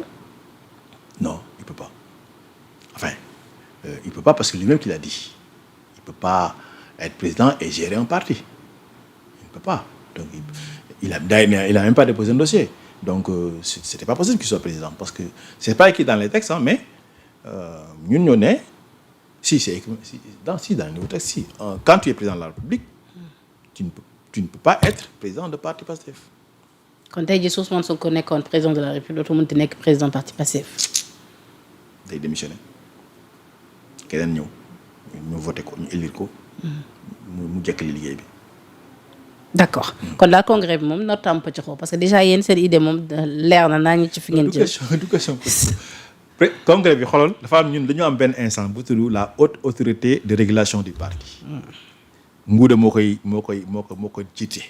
Non, il peut pas. Enfin, il peut pas parce que lui-même qu'il a dit. Il peut pas être président et gérer un parti. Il ne peut pas. Donc il a même pas déposé un dossier. Donc c'était pas possible qu'il soit président parce que c'est pas écrit dans les textes, hein, mais ñun ñoo ne dans les nouveaux textes si quand tu es président de la République, tu ne peux pas être président de parti Pastef. Kon tey jii Ousmane Sonko nekkoon président de la République dootu mënti nekk président parti Pastef. day démissionner keneen ñëw ñu voté ko ñu élire ko. mu jekkali liggéey bi. D'accord kon daal congrès bi moom noo tam pëcc parce que déjà yéen seen idée moom leer na naa ñu ci fi ngeen jël. du question congrès bi xoolal dafa am ñun dañoo am benn instance bu tudd la haute autorité de régulation du parti. Nguuda moo koy jiite.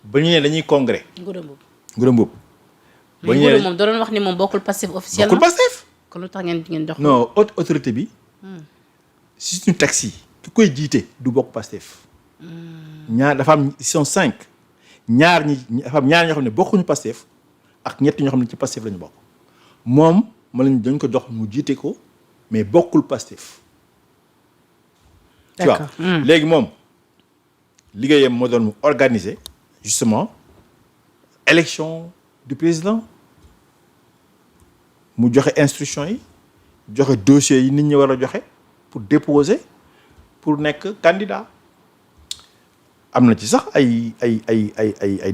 ba ñu ne dañuy congrès. Nguuda Mboup. ba ñu ne moom doon wax ni moom bokkul Pastef officiellement. bokkul Pastef. kon lu tax ngeen jox. non haute autorité bi. si suñu taxi yi ki koy jiite du bokk Pastef. dafa am ils sont 5 ñaar ñoo xam ne bokkuñu Pastef ak ñett ñoo xam ne ci Pastef la ñu bokk moom dañ ko jox mu jiite ko mais bokkul Pastef. d'accord tu vois léegi moom liggéeyam moo doon mu organiser justement élection du président mu joxe instruction yi joxe dossiers yi nit ñi war a joxe pour déposer pour nekk candidat. am na ci sax ay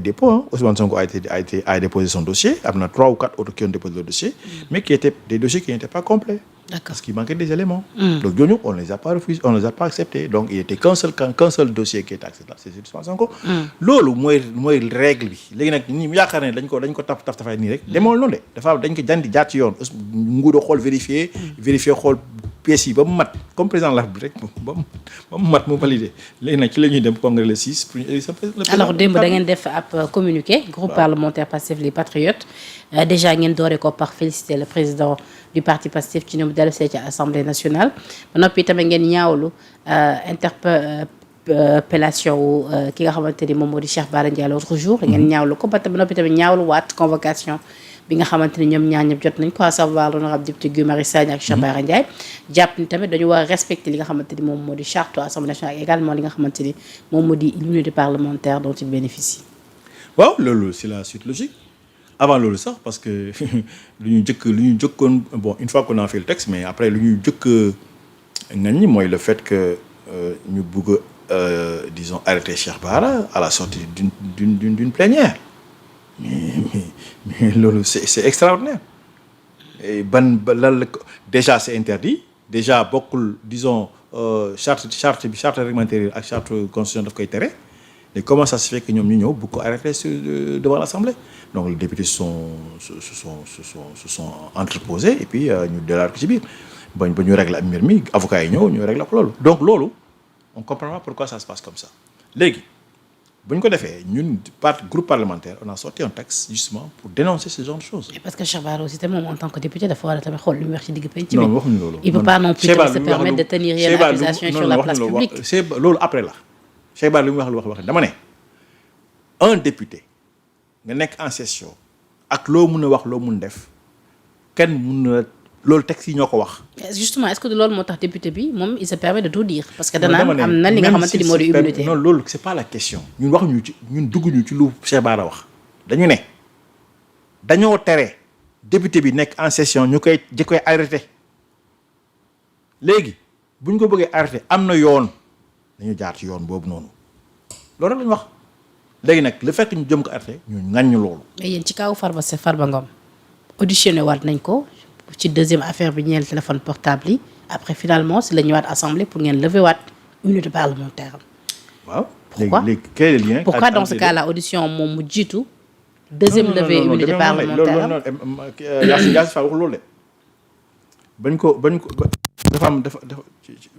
dépôts Ousmane Sonko a déposé son dossier am na 3 ou 4 autres qui ont déposé le dossier mais qui étaient des dossiers qui n'étaient pas complets. D'accord. Parce qu'il manquait des éléments. Donc ñooñu on les a pas refusés, on les a pas acceptés. Donc il était qu'un seul dossier qui était accepté, c'est Ousmane Sonko. Loolu mooy règle bi léegi nag ñi yaakaar ne dañ ko tafay nii rek demoon noonu de dafa dañ ko jandi jaar ci yoon nguudo xool vérifier xool pièces yi ba mu mat comme président la République rek ba mu mat mu validé léegi nag ci la ñuy dem congrès le 6 pour ñu alors démb da ngeen def ab communiqué groupe parlementaire Pastef les Patriotes déjà ngeen doore ko par féliciter le président du parti Pastef ci ñoom dellu see ci assemblée nationale ba noppi tamit ngeen ñaawlu interpellation wu ki nga xamante ni moom moo di Cheikh Bara Ndiaye l'autre jour ngeen ñaawlu ko ba noppi tamit ñaawlu waat convocation bi nga xamante ni ñoom ñaar ñëpp jot nañ ko à savoir l'honorable député Guy Marius Sagna ak Cheikh Bara Ndiaye jàpp ni tamit dañu war a respecter li nga xamante ni moom moo di charte assemblée nationale ak également li nga xamante ni moom moo di l'immunité parlementaire dont il bénéficie. waaw loolu c'est la suite logique avant loolu sax parce que lu ñu jëkkoon bon une fois qu'on a fait le texte mais après lu ñu jëkk ngañ mooy le fait que ñu bëgg disons arrêter Cheikh Bara à la sortie d'une plénière. mais loolu c'est extraordinaire et déjà c'est interdit déjà bokkul disons charte réglementaire ak charte constitution daf koy tere et comment ça se fait que ñoom ñu ñëw bu ko arrêter devant l'Assemblée donc les députés se sont entreposés et puis ñu delaat ko ci biir ba ñu régler mbir mi avocats yi ñëw ñu régler ko loolu donc loolu on comprend pas pourquoi ça se passe comme ça léegi bu ñu ko defee ñun groupe parlementaire on a sorti un texte justement pour dénoncer ce genre de choses. parce que Cheikh Bara aussi tamit moom en tant que député dafa war a tamit xool lu mu wax ci digg penc bi. non waxuñu loolu. il peut pas non plus se permettre de tenir yenn accusation sur la place publique. loolu après la Cheikh Bara lu mu wax dama ne un député nga nekk en session ak loo mun a wax loo mun def kenn mun na loolu texte yi ñoo ko wax. justement est-ce que loolu moo tax député bi moom il se permet de tout dire. parce que danaan am na li nga xamante ni moo di immunité. non loolu c'est pas la question ñun waxuñu ci ñun dugguñu ci lu Cheikh Bara wax dañu ne dañoo tere député bi nekk en session ñu koy arrêté léegi bu ñu ko bëggee arrêté am na yoon dañu jaar ci yoon boobu noonu loolu rek lañu wax léegi nag le fait que ñu jëm ko arrêté ñu ŋaññu loolu. mais yéen ci kaw Farba Ngom auditionné waat nañ ko ci deuxième affaire bi ñeel téléphone portable yi après finalement si la ñëwaat assemblée pour ngeen lever waat immunité parlementaire waaw. pourquoi léegi quel est le lien. pourquoi dans ce cas là audition moom mu jiitu. deuxième levée immunité parlementaire Yacine Fall waxul loolu de bañ ko dafa am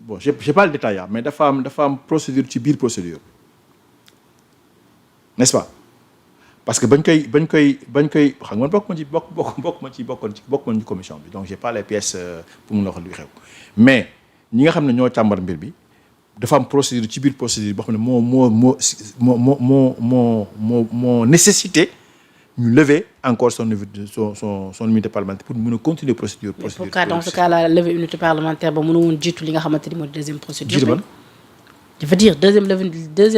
bon j'ai pas le détail mais dafa am procédure ci biir procédure n'est-ce pas parce que bañ koy xam nga bokk ma ci commission bi donc j'ai pas les pièces pour mun a wax lu xew mais ñi nga xam ne ñoo càmbar mbir bi dafa am procédure ci biir procédure boo xam ne moo nécessité ñu lever encore son immunité parlementaire pour mën a continuer procédure. pourquoi dans ce cas là lever immunité parlementaire ba mënu woon jiitu li nga xamante ni mooy deuxième procédure. jiitu ban. je veux dire deuxième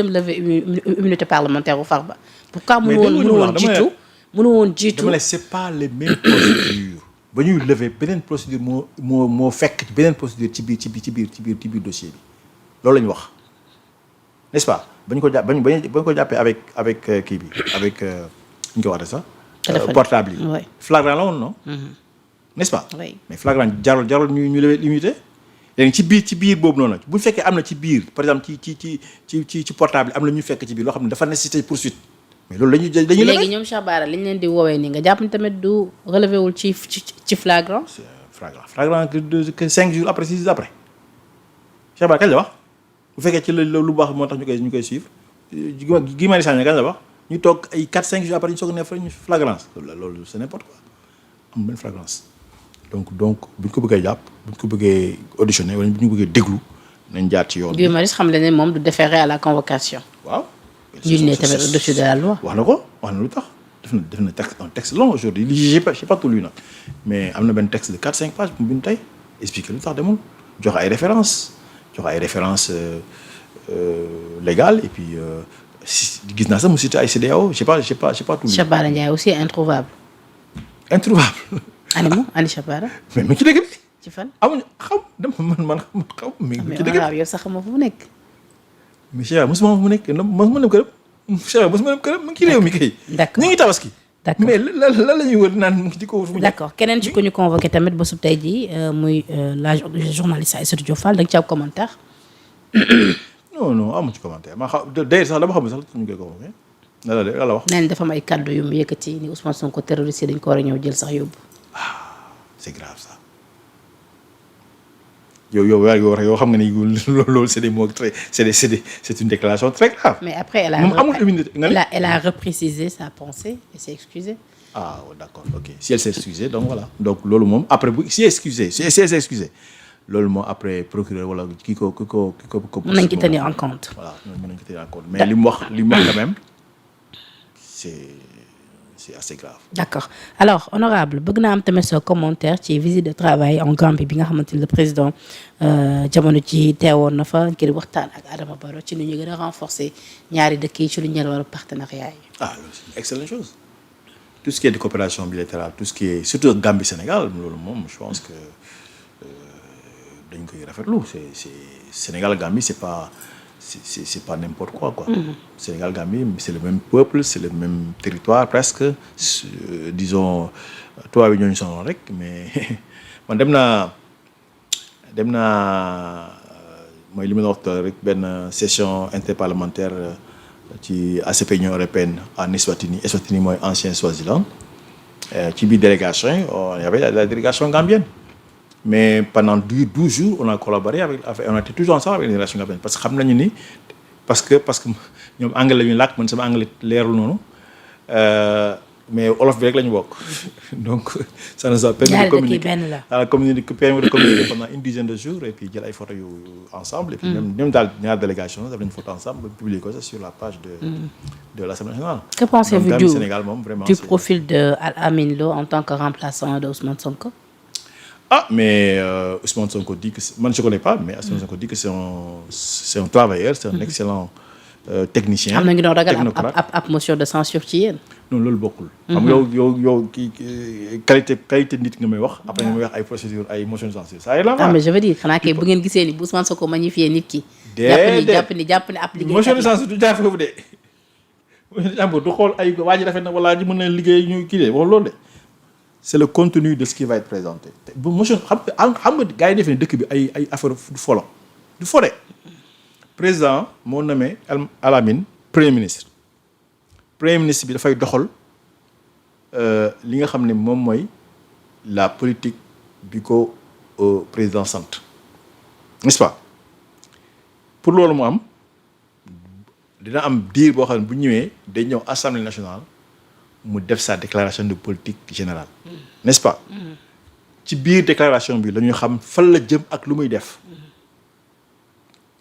levée immunité parlementaire bu Farba. pourquoi mënu woon jiitu dama ne c'est pas les mêmes procédures. ba ñuy lever beneen procédure moo fekk beneen procédure ci biir dossier bi loolu la ñu wax n'est-ce pas bañ ko jàppee avec kii bi avec. ñu ko waxee sax. portable yi. oui flagrant la woon non. n'est-ce pas. oui mais flagrant jarul ñu lever l'immunité. léegi ci biir boobu noonu bu fekkee am na ci biir par exemple ci portable am na ñu fekk ci biir loo xam ne dafa nécessité poursuite mais loolu dañuy lever. léegi ñoom Cheikh Bara li ñu leen di woowee nii nga jàpp ni tamit du relevé wul ci flagrant. flagrant que 5 jours après 6 jours après Cheikh Bara kañ la wax bu fekkee ci lu baax moo tax ñu koy suivre Guy Marius Sagna kañ la wax. ñu toog ay 4-5 jours après ñu soog a ne ñu flagrance loolu c'est n'importe quoi am benn flagrance donc bu ñu ko bëggee jàpp bu ñu ko bëggee auditionné wala bu ñu ko bëggee déglu nañ jaar ci yoon. Guy Marius xam le ne moom du déférer à la convocation. waaw. ñu ne tamit au-dessus de la loi. wax na lu tax def na un texte long aujourd'hui j'ai pas tout lu nag mais am na benn texte de 4-5 pages bu mu bind tey expliquer lu tax demul joxe ay références légales et puis. gis naa sax mu cité ay CEDEAO j'ai pas tout lu. Cheikh Bara Ndiaye aussi introuvable. Ani Cheikh Bara. mais mi ngi ci dëkk bi. ci fan. amuñu man xam mi ngi ci dëkk bi. mais yow sax xamoo fu mu nekk. mais Cheikh mosuma fu mu nekk mosuma dem këram. Cheikh mosuma dem këram mu ngi ci réew mi kay. d'accord ñu ngi tabaski. d'accord mais lan la ñuy wër naan mu ngi ci kaw fu mu. d'accord keneen ci ko ñu convoqué tamit ba sub tey jii muy la journaliste Aïssatou Diop Fall da nga ci am commentaire. non amu ci commentaire ma xam d'ailleurs sax dama xam sax ñu koy convoqué la wax. nee nañ dafa am ay kàddu yu mu yëkkati ni Ousmane Sonko terroriste dañ ko war a ñëw jël sax yóbbu. c'est grave ça yow xam nga ni loolu c'est des mots très c'est une déclaration très grave. mais après elle a reprécisé sa pensée et s'est excusée. ah d'accord ok si elle s'est excusée donc voilà donc loolu moom après bu si elle s'est excusée loolu moo après procureur wala ki ko. mën nañu ko tenir en compte. voilà mën nañu ko tenir en compte mais li mu wax quand même c'est assez grave. d'accord alors honorable bëgg naa am tamit sa commentaire ci visite de travail en Gambie bi nga xamante ni le président jamono ci teewoon na fa ngir waxtaan ak Adama Barrow ci nu ñu gën a renforcer ñaari dëkk yi ci lu ñeel wala partenariat yi. c'est une excellente chose tout ce qui est de coopération bilatérale tout ce qui est surtout Gambie Sénégal loolu moom je pense que. dañ koy rafetlu c'est Sénégal Gambie c'est pas n'importe quoi. Sénégal Gambie c'est le même peuple c'est le même territoire presque disons tubaab yi ñooñu sonal rek mais man dem naa mooy li ma la wax rek benn session interparlementaire ci ACP Union européenne en Eswatini mooy ancien Swaziland ci biir délégation yi il y avait la délégation gambienne. Mais pendant 12 jours on a collaboré on était toujours ensemble avec les relations gambiennes parce que xam nañu ni parce que ñoom anglais la ñuy làkk man sama anglais leerul noonu mais olof bi rek la ñu bokk donc ça nous a permis de communiquer pendant une dizaine de jours et puis jël ay photos yu ensemble et puis même daal ñaar délégation def nañu photo ensemble publier ko ça sur la page de l'Assemblée nationale. Que pensez-vous du c'est... profil de Al-Amin Lo en tant que remplaçant de Ousmane Sonko? Mais Ousmane Sonko dit que man je connais pas mais Ousmane Sonko dit que c'est un travailleur c'est un excellent technicien. am na ñu doon ragal ab motion de censure ci yéen. non loolu bokkul. xam nga yow kii qualité nit nga may wax. après nga may wax ay procédure ay motion de censure ça y est là. mais je veux dire xanaa kay bu ngeen gisee ni bu Ousmane Sonko magnifié nit ki. jàpp ni ab liggéey motion de censure du jaar foofu de jàmbur du xool ay waa ji rafet na wala ji mën na liggéey ñu kii de wax loolu de c'est le contenu de ce qui va être présenté te bu motion xam nga gars yi defee ne dëkk bi ay affaire du folo du fode président moo nommé Alamine premier ministre bi dafay doxal li nga xam ne moom mooy la politique bi ko président sant n'est-ce pas pour loolu mu am dina am diir boo xam ne bu ñëwee day ñëw assemblée nationale mu def sa déclaration de politique générale n'est-ce pas ci biir déclaration bi la ñuy xam fan la jëm ak lu muy def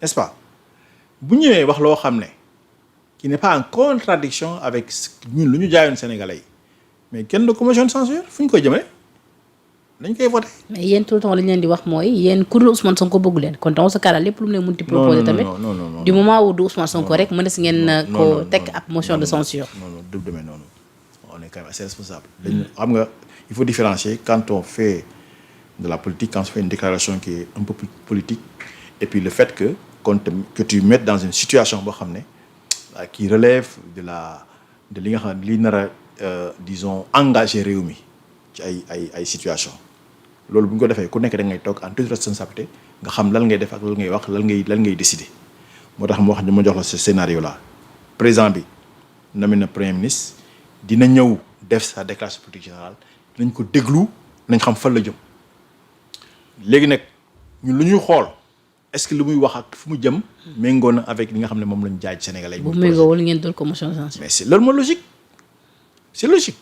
n'est-ce pas bu ñëwee wax loo xam ne qui n'est pas en contradiction avec ñun lu ñu jaayoon Sénégalais yi mais kenn du ko motion de censure fu ñu koy jëmee dañ koy voté. mais yéen tout le temps li ñu leen di wax mooy yéen ku dul Ousmane Sonko bëggu leen kon dans ce cas là lépp lu mu leen munti proposé tamit du moment où du Ousmane Sonko rek mën na si ngeen ko teg ab motion de censure. non du demee noonu on est quand même assez responsable. dañu xam nga il faut différencier quand on fait de la politique quand on fait une déclaration qui est un peu plus politique et puis le fait que tu mettes dans une situation boo xam ne qui relève de li nga xam ne li nar a disons engagé réew mi ci ay situation loolu bu ñu ko defee ku nekk da ngay toog en toute responsabilité nga xam lan ngay def ak lan ngay wax lan ngay décider moo tax ma jox la ce scénario là président bi nommé na premier ministre dina ñëw def sa déclaration politique générale dinañ ko déglu nañ xam fan la jëm léegi nag ñun lu ñuy xool est-ce que lu muy wax ak fu mu jëm méngoo na avec li nga xam ne moom lañ jaay Sénégalais. bu méngoowul ngeen doon ko motion de censure. mais c'est loolu mooy logique c'est logique.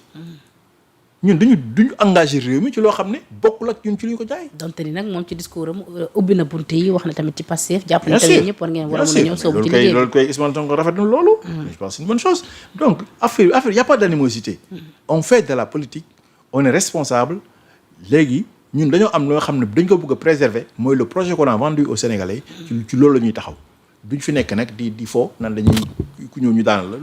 ñun duñu engagé réew mi ci loo xam ne bokkul ak ñun ci lu ñu ko jaay. donte ni nag moom ci discours am ubbi na bunt yi wax na tamit ci Pastef. jàpp na tamit ñëpp war ngeen war a mën a ñëw soobu ci liggéey loolu koy Ousmane Sonko rafet na loolu. je pense c'est une bonne chose. donc affaire y a pas d'animosité. on fait de la politique on est responsable léegi ñun dañoo am loo xam ne dañ ko bëgg a préserver mooy le projet qu'on a vendu aux Sénégalais. ci loolu la ñuy taxaw. duñ fi nekk nag di fo nan dañuy ku ñëw ñu daanal la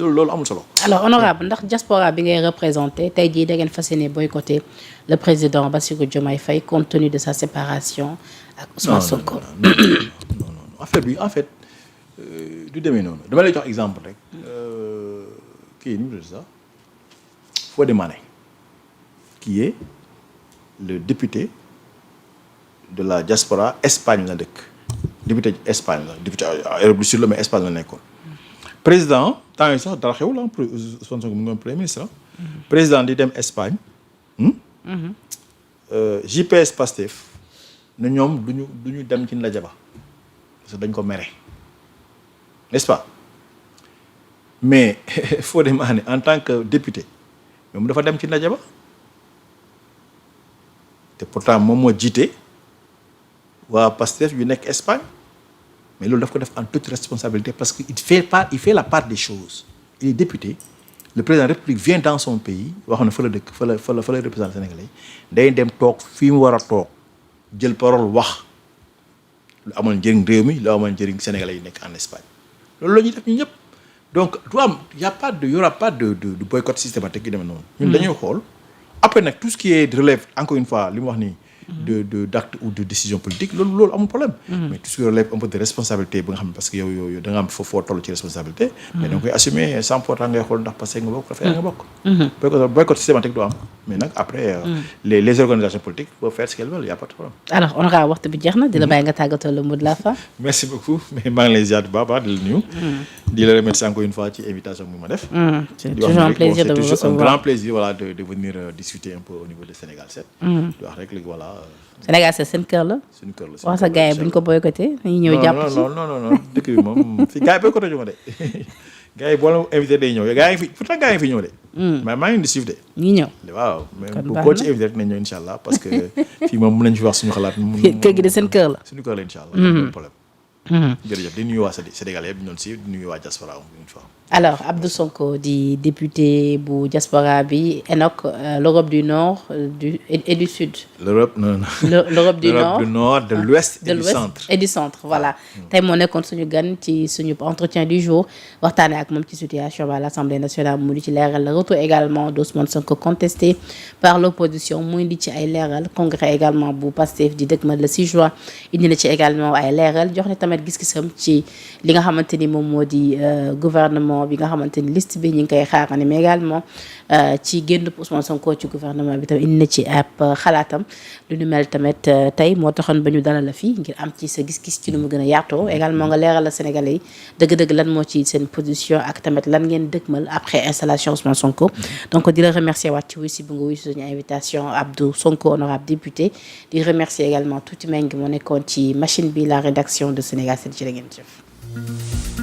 loolu amul solo. alors honorable ndax diaspora bi ngay représenté tey jii da ngeen fas yéene boycotter le président Bassirou Diomaye Faye compte tenu de sa séparation ak Ousmane Sonko. non affaire bi en fait du demee noonu dama lay jox exemple rek kii nu mu tudd sax Fodé Mané qui est le député de la diaspora Espagne la dëkk. député Espagne la député Europe du Sud la mais Espagne la nekkoon président temps yi sax dara xew la Ousmane Sonko mu ngi premier ministre président di dem Espagne JPS Pastef ne ñoom duñu dem ci ndaje ba parce que dañ ko mere n'est-ce pas mais Fodé Mané en tant que député moom dafa dem ci ndaje ba te pourtant moom moo jiite waa Pastef yu nekk Espagne mais loolu daf ko def en toute responsabilité parce que il fait la part des choses il est député le président de la République vient dans son pays wax na fa la dëkk fa la représenter Sénégalais day dem toog fii mu war a toog jël parole wax lu amoon njëriñ réew mi lu amoon njëriñ Sénégalais yi nekk en Espagne loolu la ñuy def ñu ñëpp donc y aura pas de boycott systématique yu demee noonu. ñun dañuy xool après nag tout ce qui est relève encore une fois li mu wax nii. d'acte ou de décision politique loolu amul problème. mais tout ce qui relève un peu de responsabilité ba nga xam ne parce que yow da nga am foo toll ci responsabilité. mais da nga koy assumer sans pourtant ngay xool ndax parce que nga bokk dafay nga bokk. boycott systématique du am mais nag après. les organisations politiques peuvent faire ce qu'elles veulent y a pas de problème. alors honorable waxtu bi jeex na di la bàyyi nga tàggatoo le mot de la fin. merci beaucoup mais maa ngi lay ziar bu baax di la nuyu. di la remercier encore une fois ci invitation bi ma def. c'est toujours un plaisir de vous recevoir. c'est un grand plaisir voilà de venir discuter un peu au niveau de Sénégal 7. di wax rek léegi voilà. Sénégal 7 seen kër la. suñu kër la wax sa gars yi bu ñu ko boycotté dañuy ñëw jàpp ci. non dëkk bi moom fii gars yi boycotté ñu ko de gars yi boo la invité day ñëw gars yi fi pourtant gars yi fi ñëw de. mais maa ngi di suivre de. ñi ñëw waaw mais bu koo ci invité rek nañ ñëw incha allah parce que fii moom mën nañu fi wax suñu xalaat. kër gi de seen kër la. suñu kër la incha allah. problème. jërëjëf di nuyu waa Sénégal yëpp ñu doon suivre di nuyu waa diaspora une fois. alors Abdou Sonko di député bu diaspora bi Enoch l'Europe du Nord et du Sud. l'Europe du Nord de l'Ouest et du Centre voilà. tey moo nekkoon suñu gan ci suñu entretien du jour waxtaanee ak moom ci situation ba à l'Assemblée nationale mu di ci leeral le retour également d'Ousmane Sonko contesté par l'opposition mu indi ci ay leeral congrès également bu Pastef di dëgmal le 6 juin indi na ci également ay leeral jox ne tamit gis-gisam ci li nga xamante ni moom moo di gouvernement gouvernement bi nga xamante ni liste bi ñu ngi koy xaarani mais également ci génn Ousmane Sonko ci gouvernement bi tamit indi na ci ab xalaatam lu ñu mel tamit tey moo taxoon ba ñu dalal la fii ngir am ci sa gis-gis ci nu mu gën a yaatoo également nga leeral la Sénégalais yi dëgg-dëgg lan moo ci seen position ak tamit lan ngeen dëgmal après installation Ousmane Sonko. Donc di la remercier waat ci wuy si bu nga wuy si suñu invitation Abdou Sonko honorable député di remercier également tuuti Meng moo nekkoon ci machine bi la rédaction de Sénégal 7 jërë ngeen jëf.